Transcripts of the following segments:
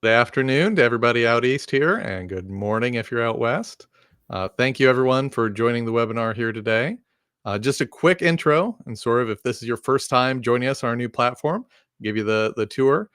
Good afternoon to everybody out east here, and good morning if you're out west. Thank you, everyone, for joining the webinar here today. Just a quick intro, and sort of if this is your first time joining us on our new platform, give you the tour.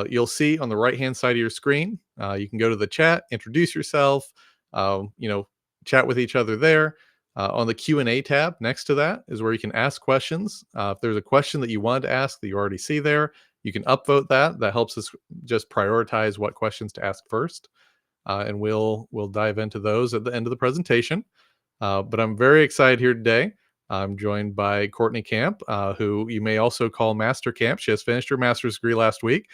You'll see on the right-hand side of your screen, you can go to the chat, introduce yourself, you know, chat with each other there. On the Q&A tab next to that is where you can ask questions. If there's a question that you wanted to ask that you already see there, you can upvote that. That helps us just prioritize what questions to ask first, and we'll dive into those at the end of the presentation. But I'm very excited here today. I'm joined by Courtney Camp, who you may also call Master Camp. She has finished her master's degree last week,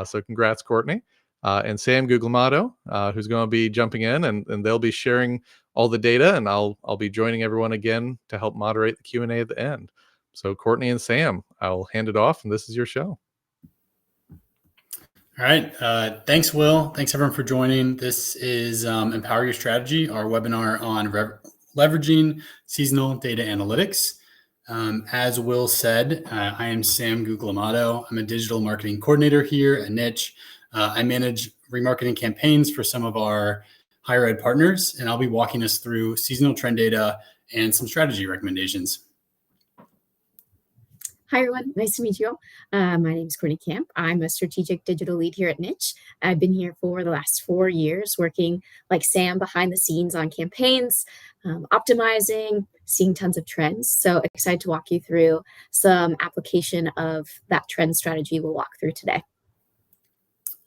so congrats, Courtney. And Sam Guglielmato, who's going to be jumping in, and they'll be sharing all the data, and I'll be joining everyone again to help moderate the Q&A at the end. So Courtney and Sam, I'll hand it off, and this is your show. All right. Thanks, Will. Thanks, everyone, for joining. This is Empower Your Strategy, our webinar on leveraging seasonal data analytics. As Will said, I am Sam Guglielmato. I'm a digital marketing coordinator here at Niche. I manage remarketing campaigns for some of our higher ed partners, and I'll be walking us through seasonal trend data and some strategy recommendations. Hi, everyone. Nice to meet you all. My name is Courtney Camp. I'm a strategic digital lead here at Niche. I've been here for the last 4 years, working like Sam behind the scenes on campaigns, optimizing, seeing tons of trends. So excited to walk you through some application of that trend strategy we'll walk through today.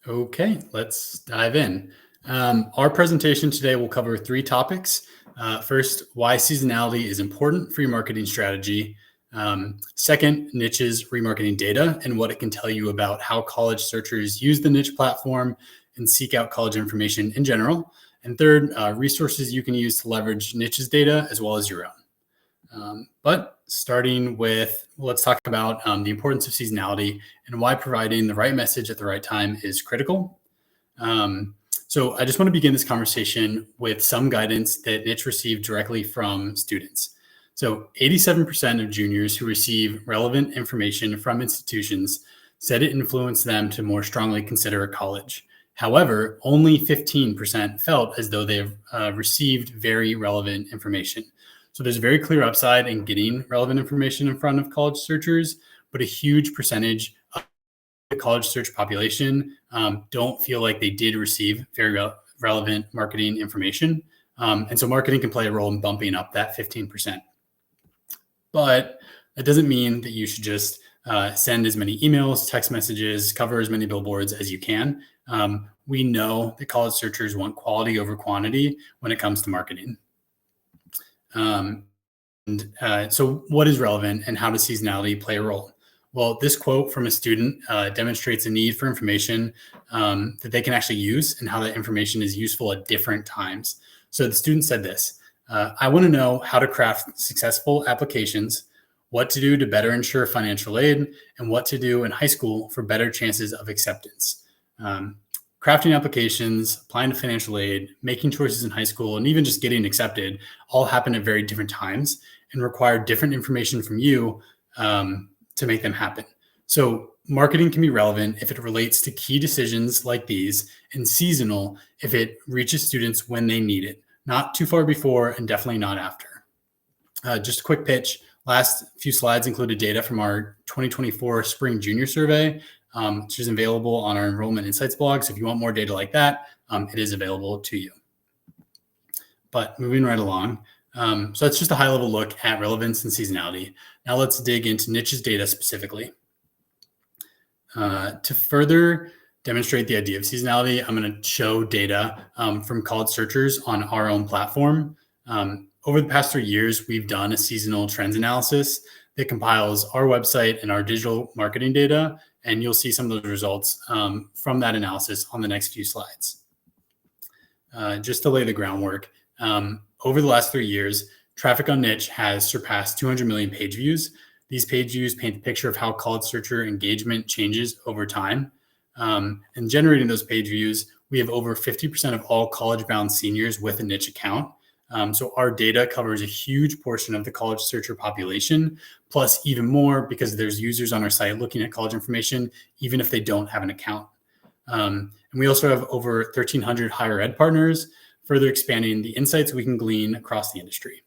Okay, let's dive in. Our presentation today will cover 3 topics. First, why seasonality is important for your marketing strategy. Second, Niche's remarketing data and what it can tell you about how college searchers use the Niche platform and seek out college information in general. And third, resources you can use to leverage Niche's data as well as your own. But starting with, let's talk about the importance of seasonality and why providing the right message at the right time is critical. So I just want to begin this conversation with some guidance that Niche received directly from students. So 87% of juniors who receive relevant information from institutions said it influenced them to more strongly consider a college. However, only 15% felt as though they've received very relevant information. So there's a very clear upside in getting relevant information in front of college searchers, but a huge percentage of the college search population don't feel like they did receive very relevant marketing information. And so marketing can play a role in bumping up that 15%. But that doesn't mean that you should just send as many emails, text messages, cover as many billboards as you can. We know that college searchers want quality over quantity when it comes to marketing. So what is relevant and how does seasonality play a role? Well, this quote from a student demonstrates a need for information that they can actually use and how that information is useful at different times. So the student said this: I want to know how to craft successful applications, what to do to better ensure financial aid, and what to do in high school for better chances of acceptance. Crafting applications, applying to financial aid, making choices in high school, and even just getting accepted all happen at very different times and require different information from you to make them happen. So marketing can be relevant if it relates to key decisions like these, and seasonal if it reaches students when they need it. Not too far before and definitely not after. Just a quick pitch. Last few slides included data from our 2024 Spring Junior Survey, which is available on our Enrollment Insights blog. So if you want more data like that, it is available to you. But moving right along. So that's just a high-level look at relevance and seasonality. Now let's dig into Niche's data specifically. To further demonstrate the idea of seasonality, I'm going to show data from college searchers on our own platform. Over the past 3 years, we've done a seasonal trends analysis that compiles our website and our digital marketing data, and you'll see some of those results from that analysis on the next few slides. Just to lay the groundwork, over the last 3 years, traffic on Niche has surpassed 200 million page views. These page views paint the picture of how college searcher engagement changes over time. And generating those page views, we have over 50% of all college-bound seniors with a Niche account. So our data covers a huge portion of the college searcher population, plus even more because there's users on our site looking at college information, even if they don't have an account. And we also have over 1,300 higher ed partners, further expanding the insights we can glean across the industry.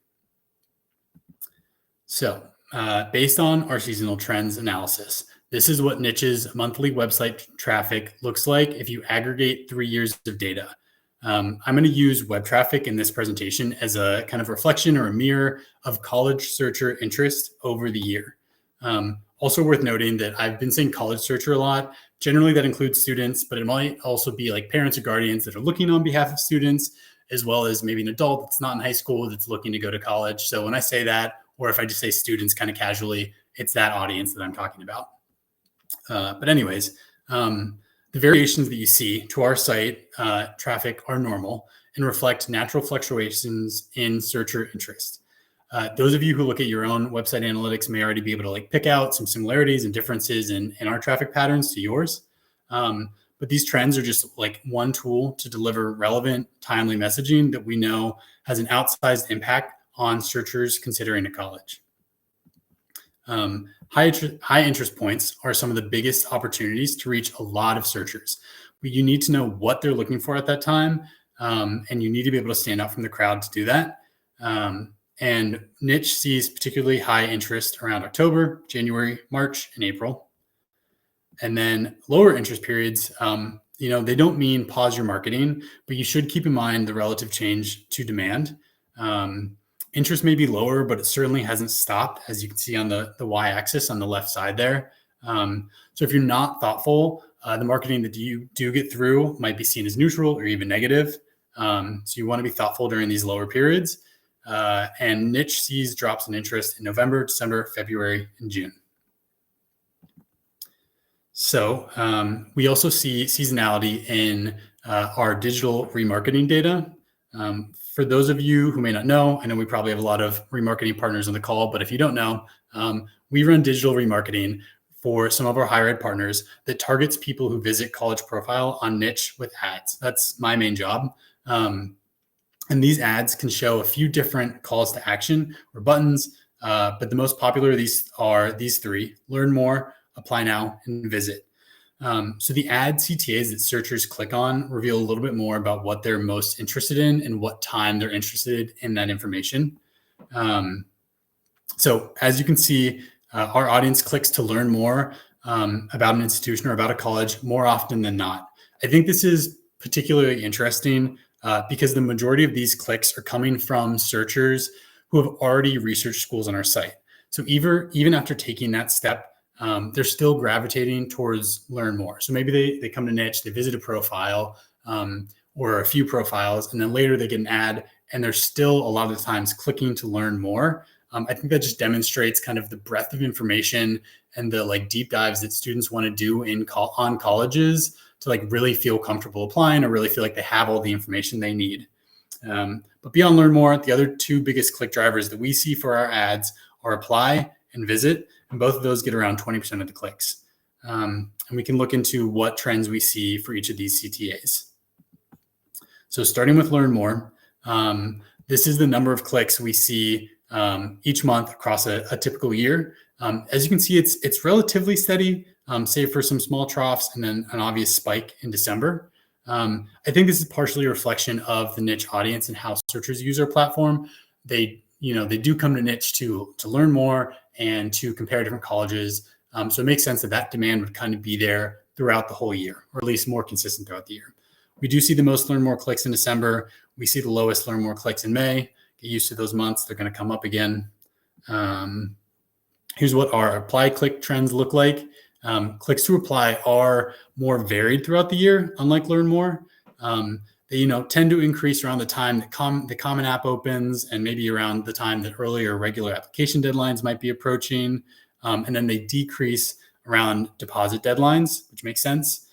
So based on our seasonal trends analysis, this is what Niche's monthly website traffic looks like if you aggregate 3 years of data. I'm going to use web traffic in this presentation as a kind of reflection or a mirror of college searcher interest over the year. Also worth noting that I've been saying college searcher a lot. Generally, that includes students, but it might also be like parents or guardians that are looking on behalf of students, as well as maybe an adult that's not in high school that's looking to go to college. So when I say that, or if I just say students kind of casually, it's that audience that I'm talking about. But anyways, the variations that you see to our site traffic are normal and reflect natural fluctuations in searcher interest. Those of you who look at your own website analytics may already be able to like pick out some similarities and differences in our traffic patterns to yours. But these trends are just like one tool to deliver relevant, timely messaging that we know has an outsized impact on searchers considering a college. High interest points are some of the biggest opportunities to reach a lot of searchers. But you need to know what they're looking for at that time, and you need to be able to stand out from the crowd to do that. And Niche sees particularly high interest around October, January, March, and April. And then lower interest periods, they don't mean pause your marketing, but you should keep in mind the relative change to demand. Interest may be lower, but it certainly hasn't stopped, as you can see on the y-axis on the left side there. So if you're not thoughtful, the marketing that you do get through might be seen as neutral or even negative. So you want to be thoughtful during these lower periods. And Niche sees drops in interest in November, December, February, and June. So we also see seasonality in our digital remarketing data. For those of you who may not know, I know we probably have a lot of remarketing partners on the call, but if you don't know, we run digital remarketing for some of our higher ed partners that targets people who visit college profile on Niche with ads. That's my main job. And these ads can show a few different calls to action or buttons, but the most popular of these are these three: learn more, apply now, and visit. So the ad CTAs that searchers click on reveal a little bit more about what they're most interested in and what time they're interested in that information. So as you can see, our audience clicks to learn more about an institution or about a college more often than not. I think this is particularly interesting because the majority of these clicks are coming from searchers who have already researched schools on our site. So even after taking that step, they're still gravitating towards learn more. So maybe they come to Niche, they visit a profile or a few profiles, and then later they get an ad, and they're still a lot of the times clicking to learn more. I think that just demonstrates kind of the breadth of information and the like deep dives that students want to do on colleges to like really feel comfortable applying or really feel like they have all the information they need. But beyond learn more, the other two biggest click drivers that we see for our ads are apply and visit. And both of those get around 20% of the clicks. And we can look into what trends we see for each of these CTAs. So starting with learn more, this is the number of clicks we see each month across a typical year. As you can see, it's relatively steady, save for some small troughs and then an obvious spike in December. I think this is partially a reflection of the Niche audience and how searchers use our platform. They do come to Niche to learn more and to compare different colleges. So it makes sense that demand would kind of be there throughout the whole year, or at least more consistent throughout the year. We do see the most learn more clicks in December. We see the lowest learn more clicks in May. Get used to those months. They're going to come up again. Here's what our apply click trends look like. Clicks to apply are more varied throughout the year, unlike learn more. They tend to increase around the time that the Common App opens and maybe around the time that earlier regular application deadlines might be approaching. And then they decrease around deposit deadlines, which makes sense.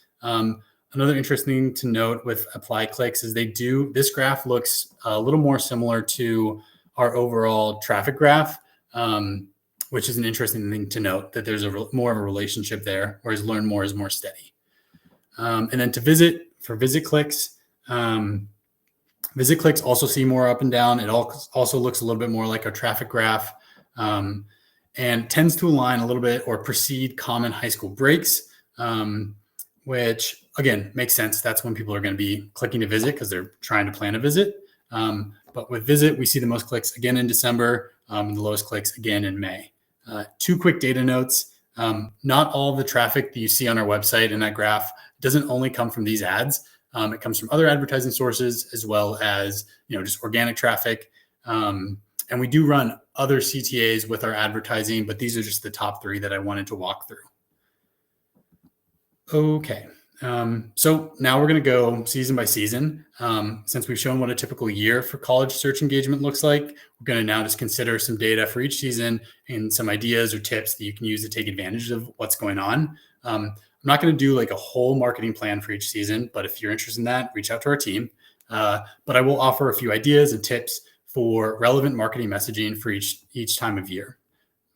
Another interesting thing to note with apply clicks is this graph looks a little more similar to our overall traffic graph, which is an interesting thing to note, that there's more of a relationship there, whereas learn more is more steady. And then for visit clicks, visit clicks also see more up and down. It also looks a little bit more like our traffic graph, and tends to align a little bit or precede common high school breaks, which again makes sense. That's when people are going to be clicking to visit because they're trying to plan a visit. But with visit, we see the most clicks again in December and the lowest clicks again in May. Two quick data notes. Not all of the traffic that you see on our website in that graph doesn't only come from these ads. It comes from other advertising sources as well as just organic traffic. And we do run other CTAs with our advertising, but these are just the top 3 that I wanted to walk through. Okay. So now we're going to go season by season. Since we've shown what a typical year for college search engagement looks like, we're going to now just consider some data for each season and some ideas or tips that you can use to take advantage of what's going on. I'm not going to do like a whole marketing plan for each season, but if you're interested in that, reach out to our team. But I will offer a few ideas and tips for relevant marketing messaging for each time of year.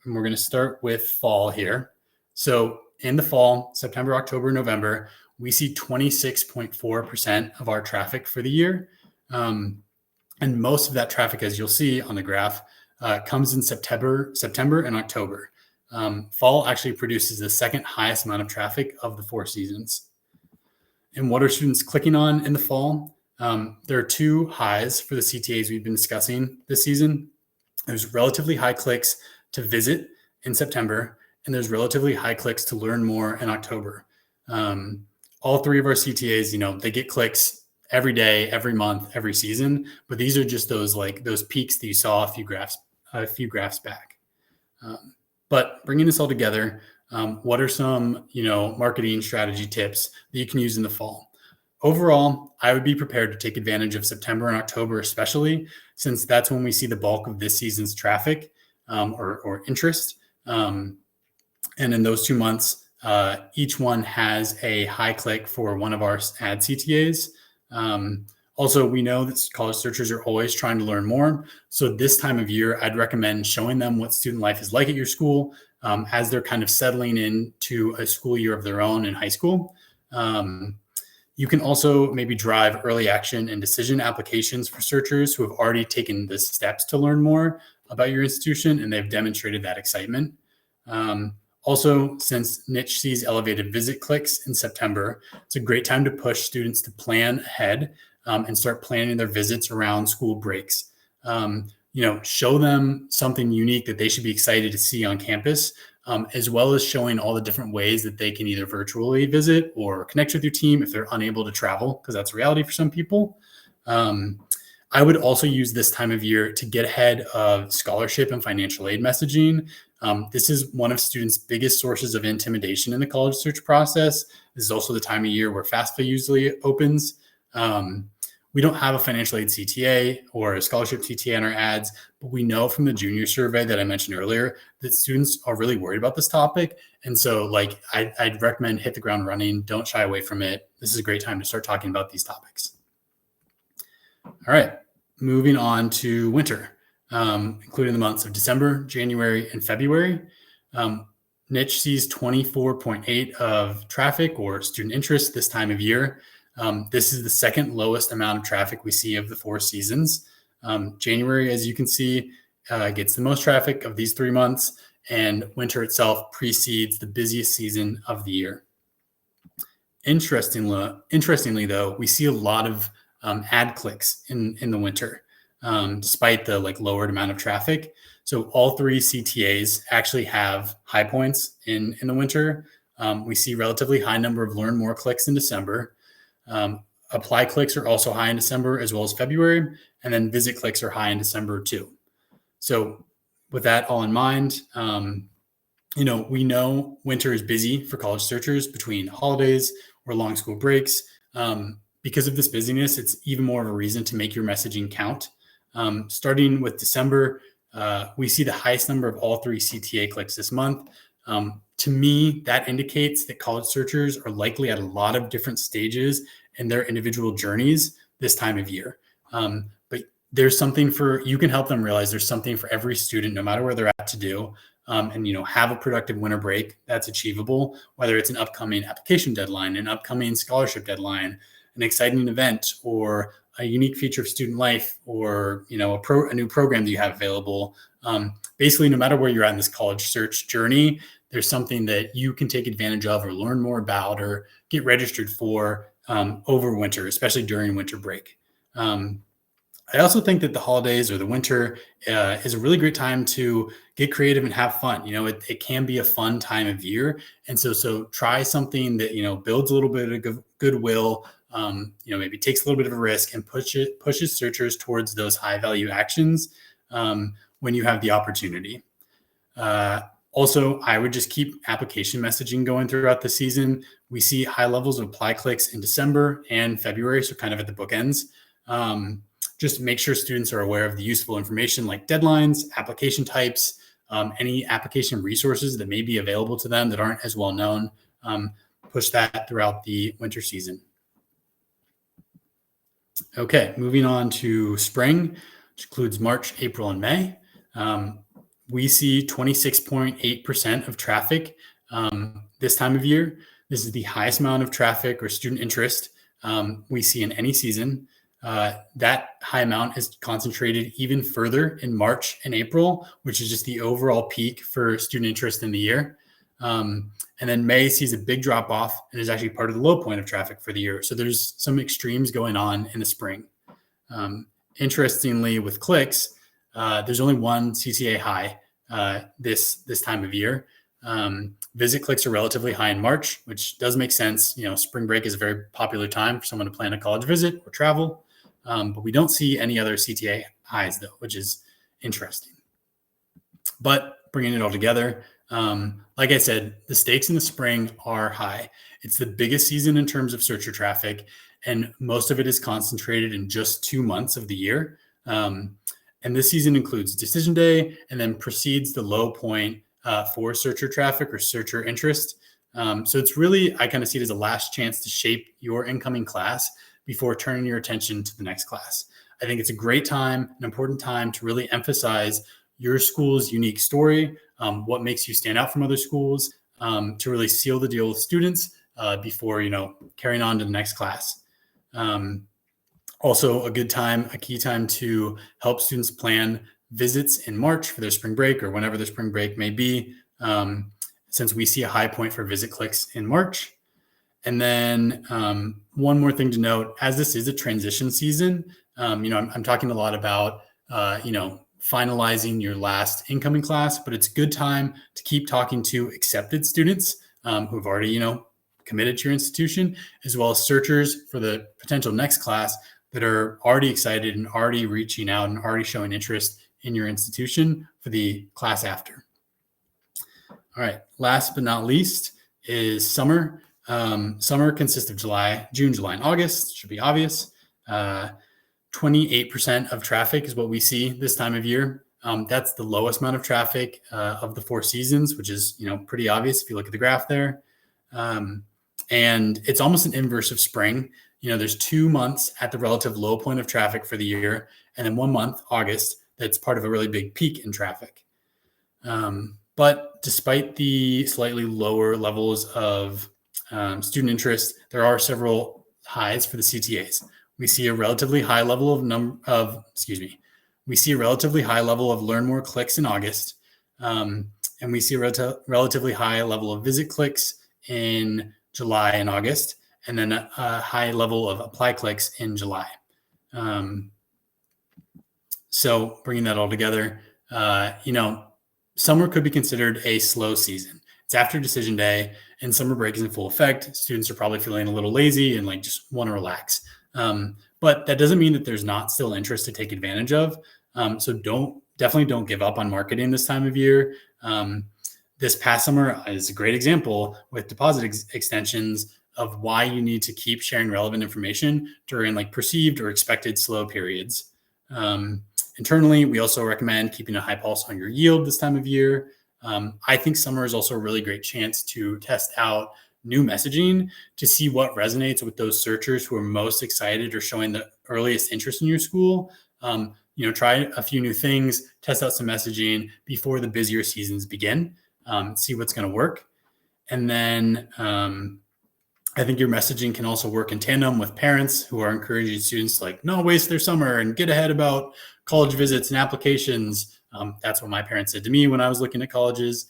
And we're going to start with fall here. So in the fall, September, October, November, we see 26.4% of our traffic for the year. And most of that traffic, as you'll see on the graph, comes in September and October. Fall actually produces the second highest amount of traffic of the 4 seasons. And what are students clicking on in the fall? There are 2 highs for the CTAs we've been discussing this season. There's relatively high clicks to visit in September, and there's relatively high clicks to learn more in October. All 3 of our CTAs, they get clicks every day, every month, every season, but these are just those peaks that you saw a few graphs back. But bringing this all together, what are some, marketing strategy tips that you can use in the fall? Overall, I would be prepared to take advantage of September and October, especially since that's when we see the bulk of this season's traffic or interest. And in those 2 months, each one has a high click for one of our ad CTAs. Also, we know that college searchers are always trying to learn more. So this time of year, I'd recommend showing them what student life is like at your school as they're kind of settling into a school year of their own in high school. You can also maybe drive early action and decision applications for searchers who have already taken the steps to learn more about your institution, and they've demonstrated that excitement. Also, since Niche sees elevated visit clicks in September, it's a great time to push students to plan ahead and start planning their visits around school breaks. Show them something unique that they should be excited to see on campus, as well as showing all the different ways that they can either virtually visit or connect with your team if they're unable to travel, because that's a reality for some people. I would also use this time of year to get ahead of scholarship and financial aid messaging. This is one of students' biggest sources of intimidation in the college search process. This is also the time of year where FAFSA usually opens. We don't have a financial aid CTA or a scholarship CTA on our ads, but we know from the junior survey that I mentioned earlier that students are really worried about this topic. And so I'd recommend hit the ground running. Don't shy away from it. This is a great time to start talking about these topics. All right, moving on to winter, including the months of December, January, and February. Niche sees 24.8 of traffic or student interest this time of year. This is the second lowest amount of traffic we see of the 4 seasons. January, as you can see, gets the most traffic of these 3 months, and winter itself precedes the busiest season of the year. Interestingly, though, we see a lot of ad clicks in the winter, despite the lowered amount of traffic. So all 3 CTAs actually have high points in the winter. We see relatively high number of learn more clicks in December. Apply clicks are also high in December as well as February, and then visit clicks are high in December too. So with that all in mind, we know winter is busy for college searchers between holidays or long school breaks. Because of this busyness, it's even more of a reason to make your messaging count. Starting with December, we see the highest number of all 3 CTA clicks this month. To me, that indicates that college searchers are likely at a lot of different stages in their individual journeys this time of year. But there's something you can help them realize there's something for every student, no matter where they're at, to do. And have a productive winter break that's achievable, whether it's an upcoming application deadline, an upcoming scholarship deadline, an exciting event, or a unique feature of student life, or a new program that you have available. Basically, no matter where you're at in this college search journey, there's something that you can take advantage of or learn more about or get registered for over winter, especially during winter break. I also think that the holidays or the winter is a really great time to get creative and have fun. It can be a fun time of year. And so try something that, builds a little bit of goodwill, maybe takes a little bit of a risk and pushes searchers towards those high value actions when you have the opportunity. Also, I would just keep application messaging going throughout the season. We see high levels of apply clicks in December and February, so kind of at the bookends. Just make sure students are aware of the useful information like deadlines, application types, any application resources that may be available to them that aren't as well known. Push that throughout the winter season. Okay, moving on to spring, which includes March, April, and May. We see 26.8% of traffic this time of year. This is the highest amount of traffic or student interest we see in any season. That high amount is concentrated even further in March and April, which is just the overall peak for student interest in the year. And then May sees a big drop off and is actually part of the low point of traffic for the year. So there's some extremes going on in the spring. Interestingly, with clicks, there's only one CTA high this time of year. Visit clicks are relatively high in March, which does make sense. Spring break is a very popular time for someone to plan a college visit or travel. But we don't see any other CTA highs, though, which is interesting. But bringing it all together, like I said, the stakes in the spring are high. It's the biggest season in terms of searcher traffic, and most of it is concentrated in just 2 months of the year. And this season includes decision day and then precedes the low point for searcher traffic or searcher interest. So it's really, I kind of see it as a last chance to shape your incoming class before turning your attention to the next class. I think it's a great time, an important time to really emphasize your school's unique story, what makes you stand out from other schools, to really seal the deal with students before, carrying on to the next class. Also a key time to help students plan visits in March for their spring break or whenever their spring break may be, since we see a high point for visit clicks in March. And then one more thing to note, as this is a transition season, I'm talking a lot about, finalizing your last incoming class, but it's a good time to keep talking to accepted students who've already, committed to your institution, as well as searchers for the potential next class that are already excited and already reaching out and already showing interest in your institution for the class after. All right, last but not least is summer. Summer consists of June, July, and August. Should be obvious. 28% of traffic is what we see this time of year. That's the lowest amount of traffic of the 4 seasons, which is pretty obvious if you look at the graph there. And it's almost an inverse of spring. There's 2 months at the relative low point of traffic for the year, and then 1 month, August, that's part of a really big peak in traffic. But despite the slightly lower levels of student interest, there are several highs for the CTAs. We see a relatively high level of learn more clicks in August, and we see a relatively high level of visit clicks in July and August, and then a high level of apply clicks in July. So bringing that all together, summer could be considered a slow season. It's after decision day and summer break is in full effect. Students are probably feeling a little lazy and just want to relax. But that doesn't mean that there's not still interest to take advantage of. So definitely don't give up on marketing this time of year. This past summer is a great example with deposit extensions of why you need to keep sharing relevant information during perceived or expected slow periods. Internally, we also recommend keeping a high pulse on your yield this time of year. I think summer is also a really great chance to test out new messaging to see what resonates with those searchers who are most excited or showing the earliest interest in your school. Try a few new things, test out some messaging before the busier seasons begin, see what's going to work. And then I think your messaging can also work in tandem with parents who are encouraging students to not waste their summer and get ahead about college visits and applications. That's what my parents said to me when I was looking at colleges.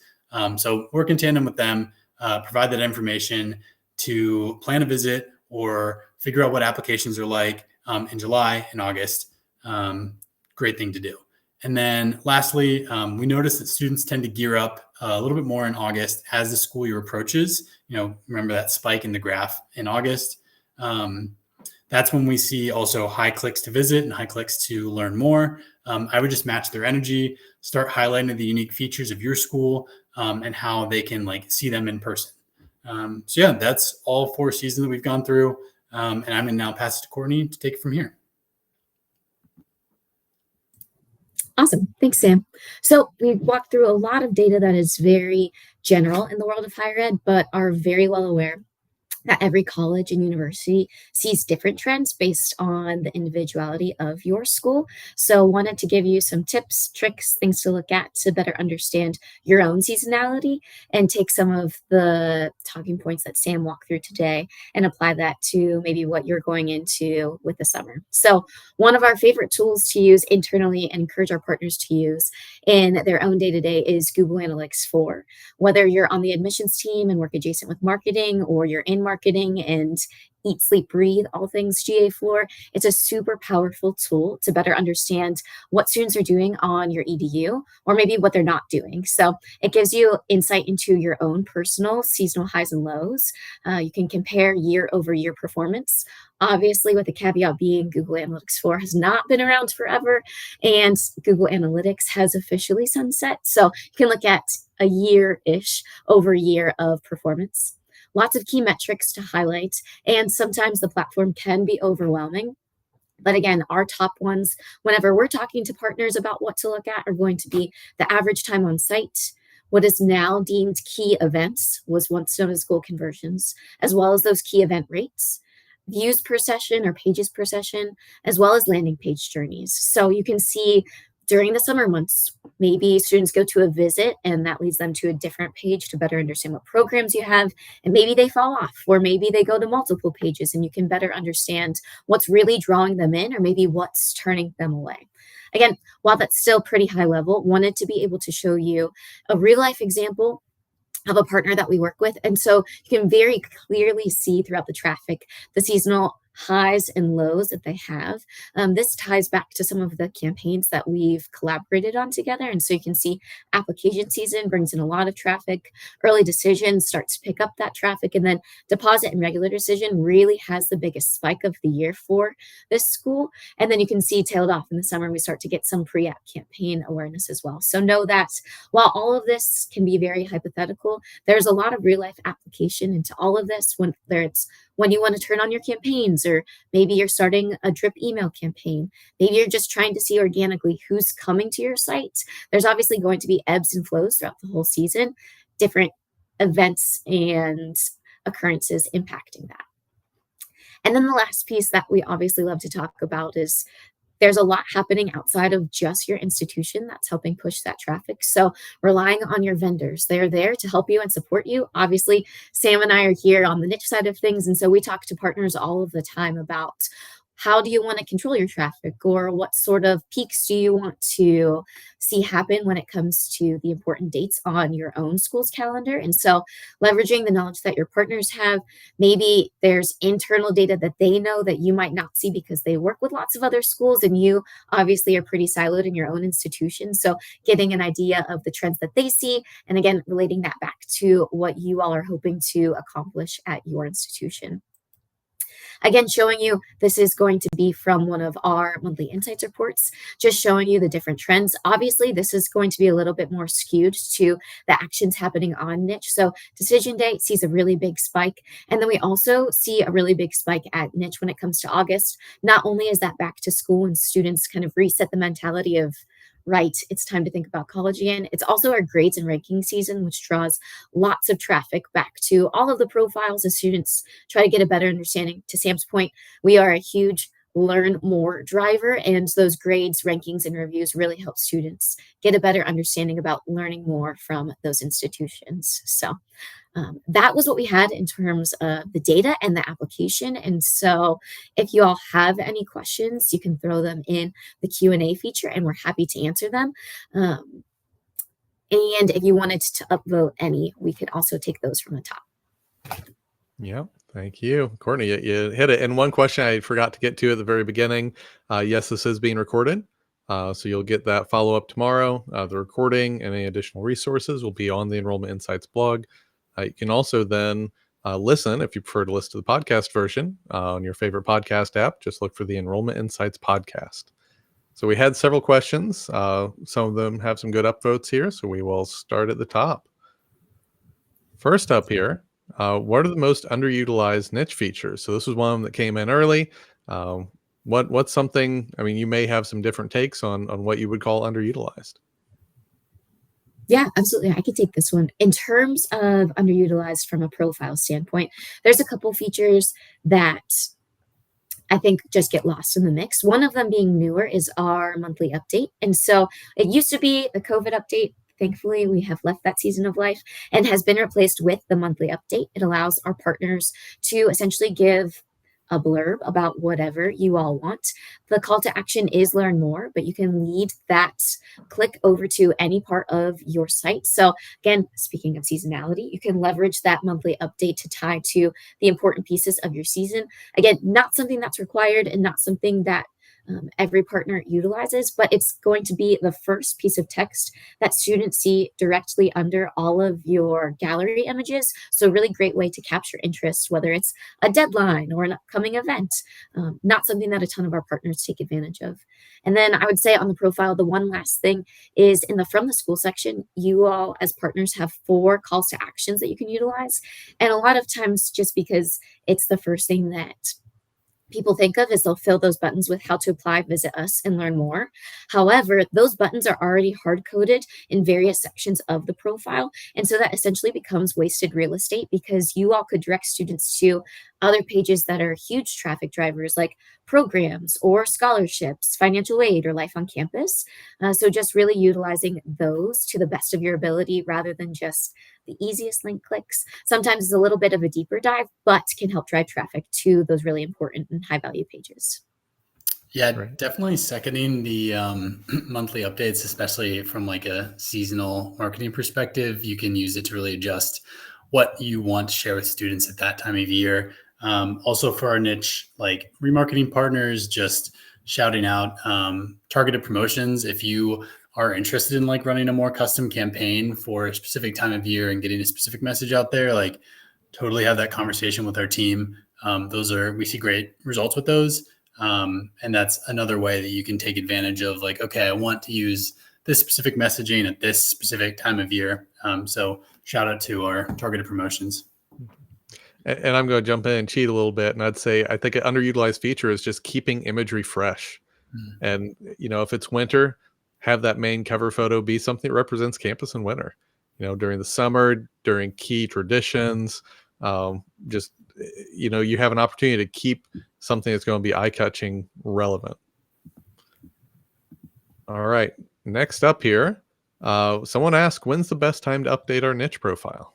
So work in tandem with them, provide that information to plan a visit or figure out what applications are like in July and August. Great thing to do. And then lastly, we noticed that students tend to gear up a little bit more in August as the school year approaches. Remember that spike in the graph in August. That's when we see also high clicks to visit and high clicks to learn more. I would just match their energy, start highlighting the unique features of your school and how they can see them in person. So yeah, that's all 4 seasons that we've gone through. And I'm going to now pass it to Courtney to take it from here. Awesome. Thanks, Sam. So we walked through a lot of data that is very general in the world of higher ed, but are very well aware that every college and university sees different trends based on the individuality of your school. So wanted to give you some tips, tricks, things to look at to better understand your own seasonality and take some of the talking points that Sam walked through today and apply that to maybe what you're going into with the summer. So one of our favorite tools to use internally and encourage our partners to use in their own day-to-day is Google Analytics 4. Whether you're on the admissions team and work adjacent with marketing, or you're in marketing and eat, sleep, breathe, all things GA4, it's a super powerful tool to better understand what students are doing on your EDU or maybe what they're not doing. So it gives you insight into your own personal seasonal highs and lows. You can compare year over year performance. Obviously, with the caveat being Google Analytics 4 has not been around forever, and Google Analytics has officially sunset. So you can look at a year-ish over year of performance. Lots of key metrics to highlight, and sometimes the platform can be overwhelming. But again, our top ones, whenever we're talking to partners about what to look at, are going to be the average time on site, what is now deemed key events, was once known as goal conversions, as well as those key event rates, views per session or pages per session, as well as landing page journeys. So you can see during the summer months, maybe students go to a visit and that leads them to a different page to better understand what programs you have, and maybe they fall off, or maybe they go to multiple pages and you can better understand what's really drawing them in or maybe what's turning them away. Again, while that's still pretty high level, wanted to be able to show you a real life example of a partner that we work with. And so you can very clearly see throughout the traffic the seasonal highs and lows that they have. This ties back to some of the campaigns that we've collaborated on together. And so you can see application season brings in a lot of traffic, early decision starts to pick up that traffic, and then deposit and regular decision really has the biggest spike of the year for this school. And then you can see tailed off in the summer, we start to get some pre-app campaign awareness as well. So know that while all of this can be very hypothetical, there's a lot of real life application into all of this, whether it's when you want to turn on your campaigns, or maybe you're starting a drip email campaign. Maybe you're just trying to see organically who's coming to your site. There's obviously going to be ebbs and flows throughout the whole season, different events and occurrences impacting that. And then the last piece that we obviously love to talk about is there's a lot happening outside of just your institution that's helping push that traffic. So relying on your vendors, they're there to help you and support you. Obviously, Sam and I are here on the niche side of things. And so we talk to partners all of the time about how do you want to control your traffic, or what sort of peaks do you want to see happen when it comes to the important dates on your own school's calendar. And so leveraging the knowledge that your partners have, maybe there's internal data that they know that you might not see because they work with lots of other schools and you obviously are pretty siloed in your own institution. So getting an idea of the trends that they see, and again, relating that back to what you all are hoping to accomplish at your institution. Again, showing you this is going to be from one of our monthly insights reports, just showing you the different trends. Obviously, this is going to be a little bit more skewed to the actions happening on niche. So decision day sees a really big spike. And then we also see a really big spike at niche when it comes to August. Not only is that back to school and students kind of reset the mentality of, right, it's time to think about college again. It's also our grades and ranking season, which draws lots of traffic back to all of the profiles as students try to get a better understanding. To Sam's point, we are a huge learn more driver, and those grades, rankings, and reviews really help students get a better understanding about learning more from those institutions. So that was what we had in terms of the data and the application. And so if you all have any questions, you can throw them in the Q&A feature and we're happy to answer them. And if you wanted to upvote any, we could also take those from the top. Yeah, thank you. Courtney, you hit it. And one question I forgot to get to at the very beginning. Yes, this is being recorded. So you'll get that follow-up tomorrow. The recording and any additional resources will be on the Enrollment Insights blog. You can also then listen, if you prefer to listen to the podcast version, on your favorite podcast app. Just look for the Enrollment Insights podcast. So we had several questions. Some of them have some good upvotes here, so we will start at the top. First up here, what are the most underutilized niche features? So this was one that came in early. What's something, I mean, you may have some different takes on what you would call underutilized. Yeah, absolutely. I could take this one. In terms of underutilized from a profile standpoint, there's a couple features that I think just get lost in the mix. One of them being newer is our monthly update. And so it used to be the COVID update. Thankfully, we have left that season of life and has been replaced with the monthly update. It allows our partners to essentially give a blurb about whatever you all want. The call to action is learn more, but you can lead that click over to any part of your site. So again, speaking of seasonality, you can leverage that monthly update to tie to the important pieces of your season. Again, not something that's required and not something that every partner utilizes, but it's going to be the first piece of text that students see directly under all of your gallery images. So really great way to capture interest, whether it's a deadline or an upcoming event, not something that a ton of our partners take advantage of. And then I would say on the profile, the one last thing is in the from the school section, you all as partners have 4 calls to actions that you can utilize. And a lot of times just because it's the first thing that people think of is they'll fill those buttons with how to apply, visit us, and learn more. However, those buttons are already hard-coded in various sections of the profile. And so that essentially becomes wasted real estate because you all could direct students to other pages that are huge traffic drivers like programs or scholarships, financial aid, or life on campus. So just really utilizing those to the best of your ability rather than just the easiest link clicks. Sometimes it's a little bit of a deeper dive, but can help drive traffic to those really important and high value pages. Yeah, definitely seconding the monthly updates, especially from like a seasonal marketing perspective. You can use it to really adjust what you want to share with students at that time of year. Also for our niche, like remarketing partners, just shouting out targeted promotions. If you are interested in like running a more custom campaign for a specific time of year and getting a specific message out there, like totally have that conversation with our team. We see great results with those. And that's another way that you can take advantage of like, okay, I want to use this specific messaging at this specific time of year. So shout out to our targeted promotions. And I'm going to jump in and cheat a little bit. And I'd say, I think an underutilized feature is just keeping imagery fresh. And, if it's winter, have that main cover photo be something that represents campus in winter, during the summer, during key traditions, you have an opportunity to keep something that's going to be eye-catching relevant. All right. Next up here, someone asked, when's the best time to update our niche profile?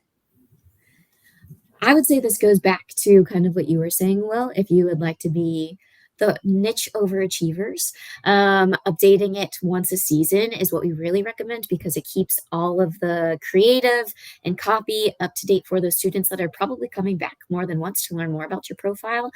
I would say this goes back to kind of what you were saying, Will. If you would like to be the niche overachievers, updating it once a season is what we really recommend because it keeps all of the creative and copy up to date for those students that are probably coming back more than once to learn more about your profile.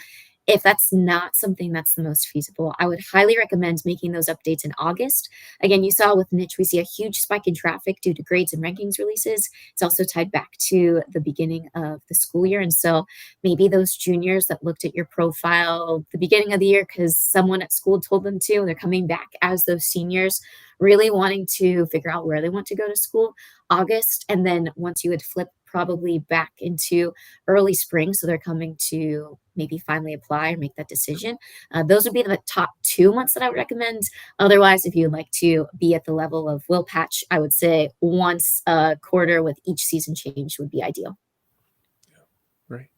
If that's not something that's the most feasible, I would highly recommend making those updates in August. Again, you saw with niche, we see a huge spike in traffic due to grades and rankings releases. It's also tied back to the beginning of the school year. And so maybe those juniors that looked at your profile the beginning of the year because someone at school told them to, they're coming back as those seniors really wanting to figure out where they want to go to school, August. And then once you would flip probably back into early spring, so they're coming to maybe finally apply or make that decision. Those would be the top 2 months that I would recommend. Otherwise, if you'd like to be at the level of Will Patch, I would say once a quarter with each season change would be ideal. Right.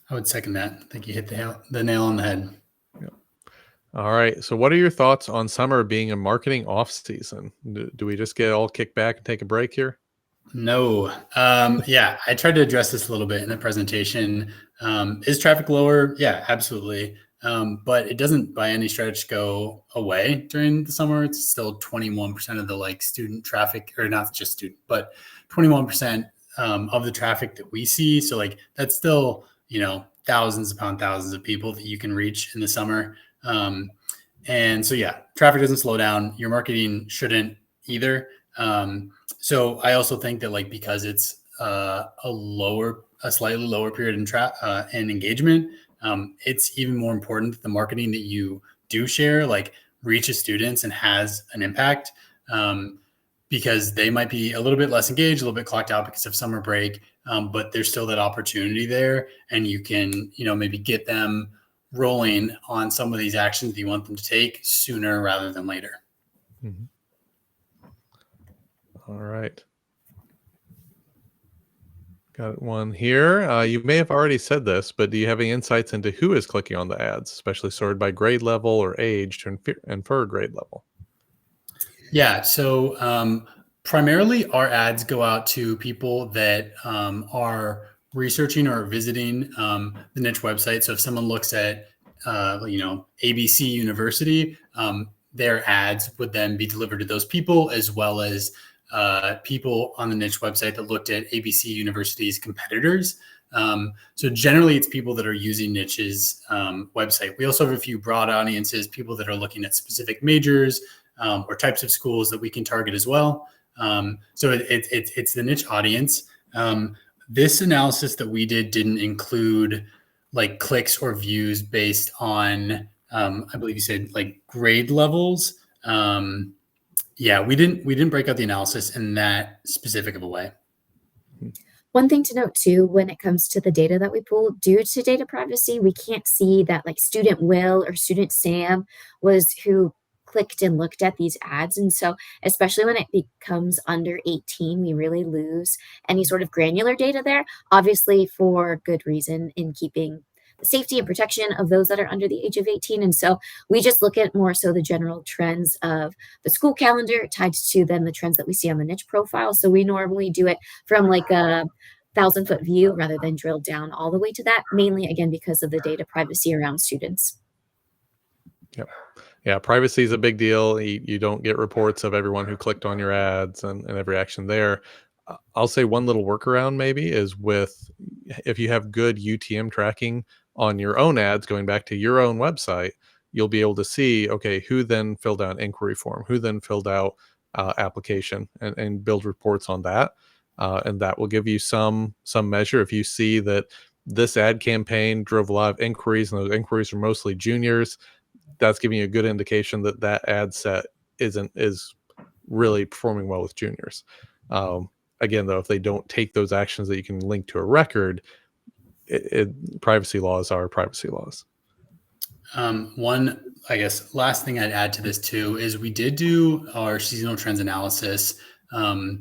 I would second that. I think you hit the nail on the head. Yeah. All right. So what are your thoughts on summer being a marketing off season? Do we just get all kicked back and take a break here? No. Yeah, I tried to address this a little bit in the presentation. Is traffic lower? Yeah, absolutely. but it doesn't by any stretch go away during the summer. It's still 21% of the like student traffic, or not just student, but 21% of the traffic that we see. So like that's still, thousands upon thousands of people that you can reach in the summer. And so, yeah, traffic doesn't slow down. Your marketing shouldn't either. So I also think that like, because it's a slightly lower period in engagement, it's even more important that the marketing that you do share, like reaches students and has an impact, because they might be a little bit less engaged, a little bit clocked out because of summer break. But there's still that opportunity there, and you can, maybe get them rolling on some of these actions that you want them to take sooner rather than later. Mm-hmm. All right. Got one here. You may have already said this, but do you have any insights into who is clicking on the ads, especially sorted by grade level or age to infer grade level? Yeah. So primarily our ads go out to people that are researching or visiting the niche website. So if someone looks at, ABC University, their ads would then be delivered to those people, as well as people on the niche website that looked at ABC University's competitors. So generally it's people that are using niche's website. We also have a few broad audiences, people that are looking at specific majors or types of schools that we can target as well. So it's the niche audience. This analysis that we didn't include like clicks or views based on, I believe you said like grade levels. Yeah, we didn't break out the analysis in that specific of a way. One thing to note too, when it comes to the data that we pull, due to data privacy, we can't see that like student Will or student Sam was who clicked and looked at these ads. And so, especially when it becomes under 18, we really lose any sort of granular data there, obviously for good reason in keeping the safety and protection of those that are under the age of 18. And so we just look at more so the general trends of the school calendar tied to then the trends that we see on the niche profile. So we normally do it from like a 1,000-foot view rather than drill down all the way to that, mainly again because of the data privacy around students. Yep. Yeah, privacy is a big deal. You don't get reports of everyone who clicked on your ads and every action there. I'll say one little workaround maybe is if you have good UTM tracking on your own ads going back to your own website, you'll be able to see, okay, who then filled out an inquiry form, who then filled out application, and build reports on that. And that will give you some measure. If you see that this ad campaign drove a lot of inquiries and those inquiries are mostly juniors, that's giving you a good indication that that ad set is really performing well with juniors. Again, though, if they don't take those actions that you can link to a record, privacy laws are privacy laws. One, I guess, last thing I'd add to this too is we did do our seasonal trends analysis. A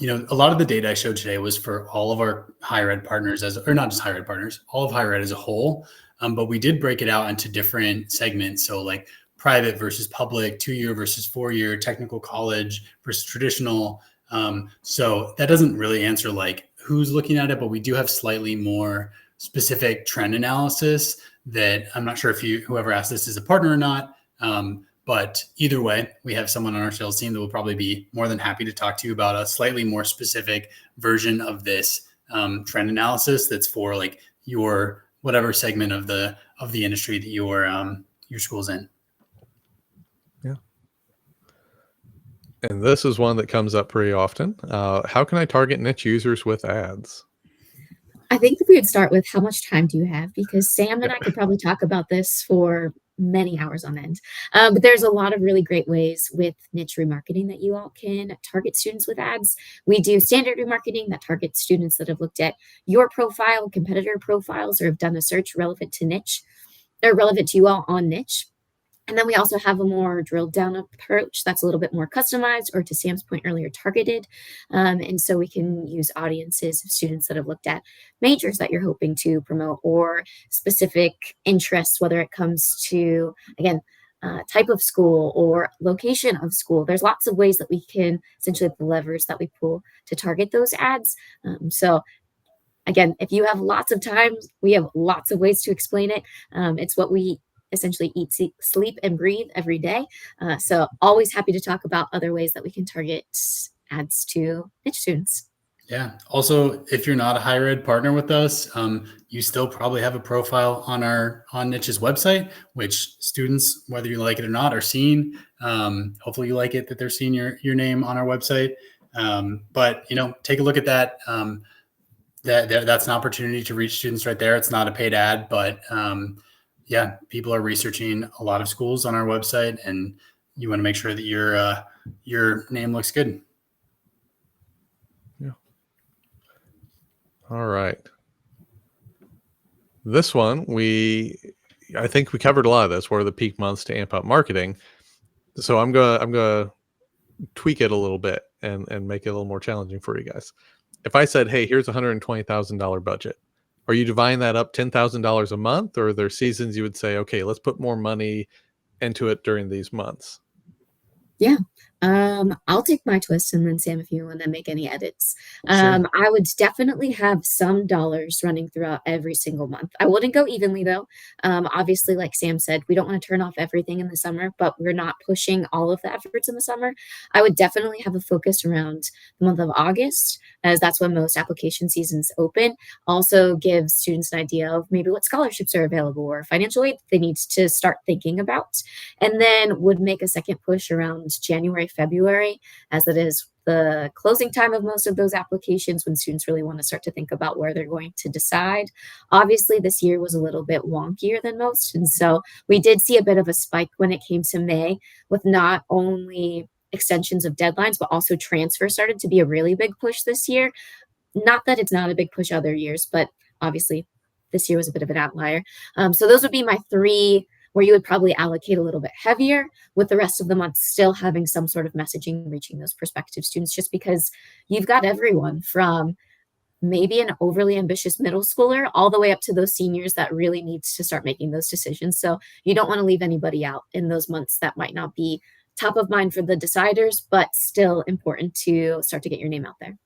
lot of the data I showed today was for all of our higher ed partners, or not just higher ed partners, all of higher ed as a whole. But we did break it out into different segments. So like private versus public, 2-year versus 4-year, technical college versus traditional. So that doesn't really answer like who's looking at it, but we do have slightly more specific trend analysis that I'm not sure if whoever asked this is a partner or not. But either way, we have someone on our sales team that will probably be more than happy to talk to you about a slightly more specific version of this trend analysis that's for like your whatever segment of the industry that your school's in. Yeah. And this is one that comes up pretty often. How can I target niche users with ads? I think that we would start with how much time do you have? Because Sam and I could probably talk about this for many hours on end. But there's a lot of really great ways with niche remarketing that you all can target students with ads. We do standard remarketing that targets students that have looked at your profile, competitor profiles, or have done a search relevant to niche or relevant to you all on niche. And then we also have a more drilled down approach that's a little bit more customized, or to Sam's point earlier, targeted. And so we can use audiences of students that have looked at majors that you're hoping to promote or specific interests, whether it comes to, again, type of school or location of school. There's lots of ways that we can essentially the levers that we pull to target those ads. So again, if you have lots of time, we have lots of ways to explain it. It's what we essentially eat, sleep, and breathe every day. So always happy to talk about other ways that we can target ads to niche students. Yeah. Also, if you're not a higher ed partner with us, you still probably have a profile on Niche's website, which students, whether you like it or not, are seeing. Hopefully, you like it that they're seeing your name on our website. But take a look at that. That's an opportunity to reach students right there. It's not a paid ad, but yeah, people are researching a lot of schools on our website, and you want to make sure that your name looks good. All right. This one, I think we covered a lot of this. What are the peak months to amp up marketing? So I'm gonna tweak it a little bit and make it a little more challenging for you guys. If I said, hey, here's $120,000 budget, are you dividing that up $10,000 a month, or are there seasons you would say, okay, let's put more money into it during these months? Yeah. I'll take my twist, and then Sam, if you want to make any edits. Sure. I would definitely have some dollars running throughout every single month. I wouldn't go evenly though. Obviously, like Sam said, we don't want to turn off everything in the summer, but we're not pushing all of the efforts in the summer. I would definitely have a focus around the month of August, as that's when most application seasons open. Also gives students an idea of maybe what scholarships are available or financial aid they need to start thinking about. And then would make a second push around January, February, as it is the closing time of most of those applications when students really want to start to think about where they're going to decide. Obviously, this year was a little bit wonkier than most. And so we did see a bit of a spike when it came to May, with not only extensions of deadlines, but also transfer started to be a really big push this year. Not that it's not a big push other years, but obviously this year was a bit of an outlier. So those would be my three where you would probably allocate a little bit heavier, with the rest of the month still having some sort of messaging reaching those prospective students, just because you've got everyone from maybe an overly ambitious middle schooler all the way up to those seniors that really needs to start making those decisions. So you don't want to leave anybody out in those months that might not be top of mind for the deciders, but still important to start to get your name out there.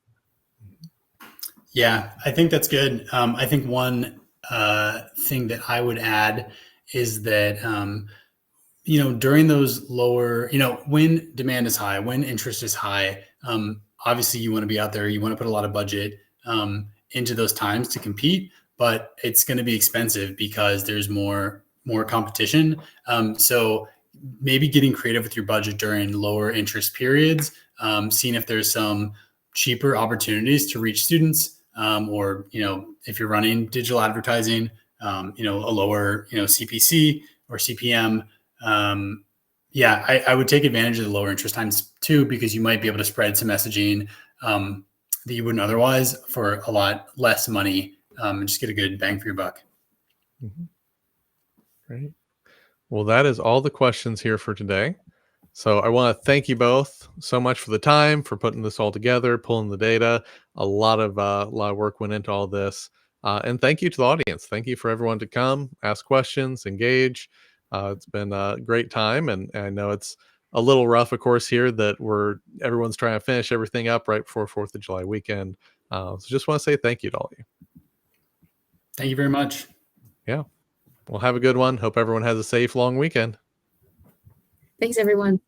Yeah, I think that's good. I think one thing that I would add is that during those lower, when demand is high, when interest is high, obviously you want to be out there. You want to put a lot of budget into those times to compete, but it's going to be expensive because there's more competition. So maybe getting creative with your budget during lower interest periods, seeing if there's some cheaper opportunities to reach students, or if you're running digital advertising, a lower CPC or CPM. I would take advantage of the lower interest times too, because you might be able to spread some messaging that you wouldn't otherwise for a lot less money, and just get a good bang for your buck. Mm-hmm. Great. Well, that is all the questions here for today. So I want to thank you both so much for the time, for putting this all together, pulling the data. A lot of work went into all this. And thank you to the audience. Thank you for everyone to come, ask questions, engage. It's been a great time, and I know it's a little rough, of course, here that everyone's trying to finish everything up right before 4th of July weekend. So just want to say thank you to all of you. Thank you very much. Yeah. Well, have a good one. Hope everyone has a safe, long weekend. Thanks, everyone.